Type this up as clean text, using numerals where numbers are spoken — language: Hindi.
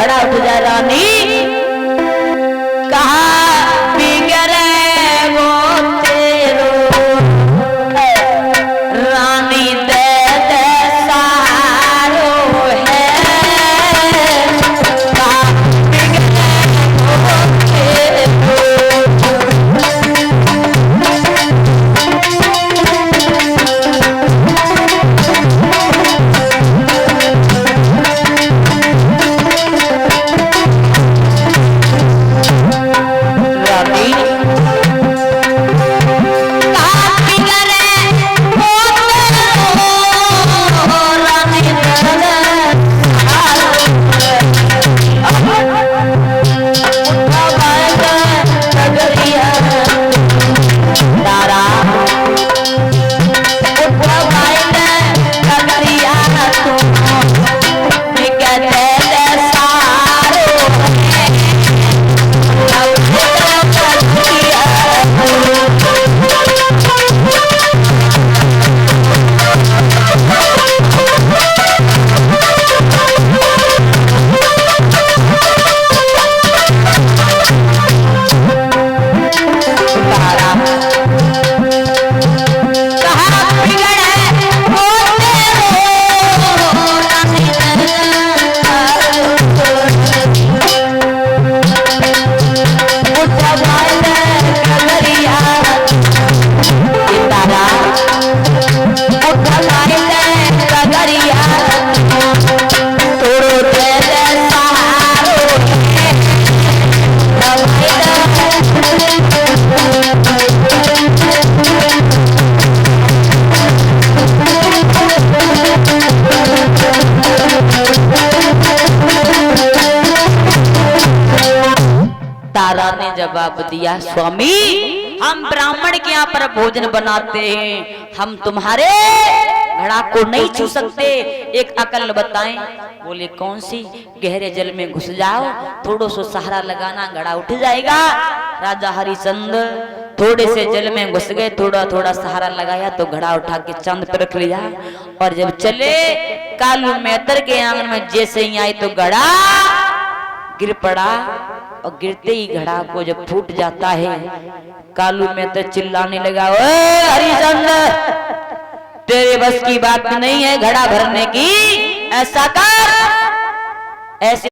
घड़ा उठ जाए रानी कहा बिगड़े वो तेरो रानी दे दे सारो है कहा बिगड़े वो तेरो तारा ने जवाब दिया स्वामी हम ब्राह्मण के यहाँ पर भोजन बनाते हैं, हम तुम्हारे घड़ा को नहीं छू सकते, एक अकल बताएं। बोले कौन सी? गहरे जल में घुस जाओ, थोड़ा सा सहारा लगाना, घड़ा उठ जाएगा। राजा हरिश्चंद्र थोड़े से जल में घुस गए, थोड़ा थोड़ा सहारा लगाया तो घड़ा उठा के चांद पर रख लिया। और जब चले कालू मेहतर के आंगन में जैसे ही आई तो घड़ा गिर पड़ा, और गिरते ही घड़ा को जब फूट जाता है कालू मेहतर चिल्लाने लगा, ओए हरिश्चंद्र तेरे बस की बात नहीं है घड़ा भरने की, ऐसा कर ऐसे